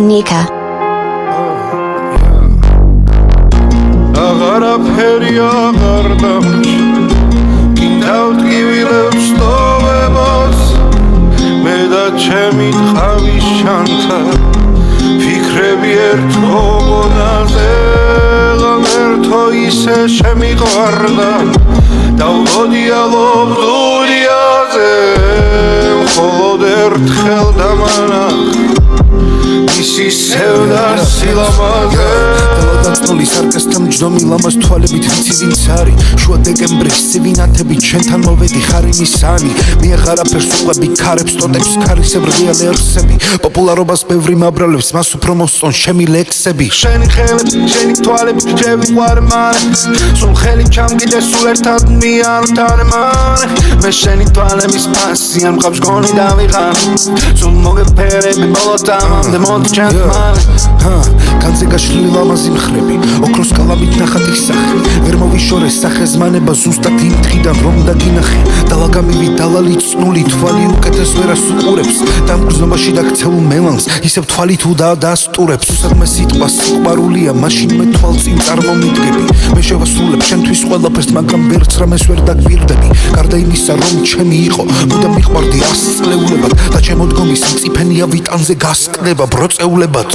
Nika. აღარაფერი აღარ დამრჩა გინდავდგივილებს ტოვებას მე და ჩემი ტყავის ჩანთა ფიქრები ერთო გონაზე ღამერთო ისე შემიყვარდა დავდოდია ლობდურიაზე მხოლოდ ერთხელ დამანახა ისი სევდა სილამაზე დაწნული სარკასთან ჯდომი ლამაზ თვალებით ვიცი ვინც არის შუა დეკემბრის სივინათებით ჩვენთან მოვედი ხარიმის სანი მე აღარაფერს უყვები ქარებს ტოტებს ქარისებრ ღია ლერსები პოპულარობას ბევრი მაბრალებს მას უფრო მოსწონს ჩემი ლექსები შენი ხელები შენი თვალები შევიყვარე მალე სულ ხელი ჩამგიდე სულ ერთად მიანთან მალე მე შენი თვალების ფასი ამ ყავს გონი დავიღალე სულ მოგეფერები ბოლო დამამდე მოდი ჩანს მალე განზე გაშლილი ლამაზი მხრები ოქროს კალამით ნახატის სახე ვერ მოვიშორე სახეზმანება ზუსტად იმ დღიდან რომ დაგინახე დალაგამივი დალალი წნული თვალი უკეთეს ვერას უყურებს დამგრძნობაში დაქცეულ მელანს ისევ თვალი თუ დაასტურებს უსადმე სიტყვა სიყვარულია მაშინ მე თვალწინ წარმომიდგები მე შევასრულებ შენთვის ყველაფერს მაგრამ ვერც რამეს ვერ დაგვირდები გარდა იმისა რომ ჩემი იყო მუდამ მიყვარდი 100 წლეულებად და ჩემო დგომის მწიფენია ვიტანზე გასკდება ბროწეულებად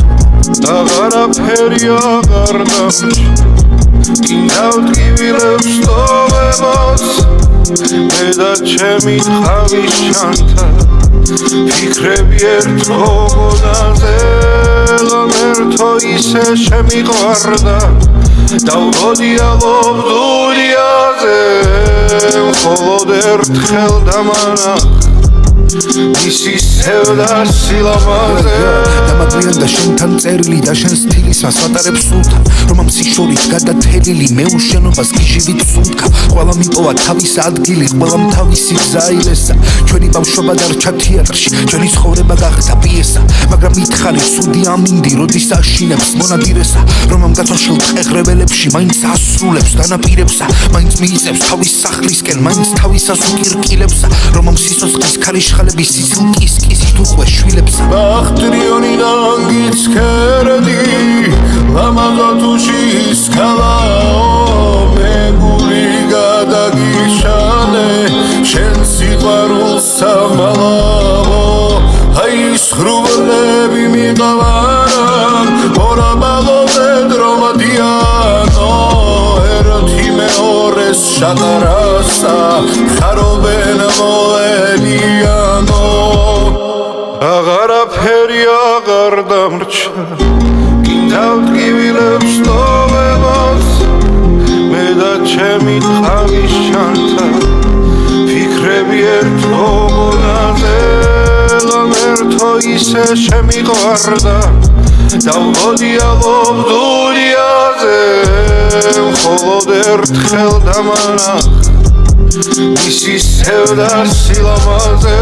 აღარაფერი აღარ დამრჩა გინდავდგივილებს ტოვებას მე და ჩემი ტყავის ჩანთა ფიქრები ერთო გონაზე ღამერთო ისე შემიყვარდა დავდოდია ლობდურიაზე მხოლოდ ერთხელ დამანახა ისი სევდა სილამაზე დამაგვიან და შენთან წერილი და შენ სტილისას ვატარებ სულთან რომ ამ სიშორით გადათელილი მე უშენობას გიჟივით სუნთქა ყველა მიპოვა თავის ადგილი ყველამ თავისი გზა ილესა ჩვენი ბავშვობა დარჩა თეატრში ჩვენი ცხოვრება გახდა პიესა მაგრამ მითხარი სუდი ამინდი როდის აშინებს მონადირესა რომ ამ გაწოშილ ტყეღრებელებში მაინც ასრულებს დანაპირებსა მაინც მიიწევს თავის სახლისკენ მაინც თავისას უკირკილებსა რომ ამ სიცოცხლის ქარიშხალების სიცილ კისკისით უყვეს შვილებსა ბახტრიონიდან გიცქერდი ლამაზად უშის ქალაო მე გული გადაგიშალე შენ სიყვარულს სამალავო აი სხრუბლები მიყავარან ორაბალოზე დრომადიანო ერთი მეორეს შადარასა ხარობენ მოელიანო აღარაფერი აღარ დამრჩა გინდავდგივილებს ტოვებას მე და ჩემი ტყავის ჩანთა ფიქრები ერთო გონაზე ღამერთო ისე შემიყვარდა დავდოდია ლობდურიაზე მხოლოდ ერთხელ დამანახა ისი სევდა სილამაზე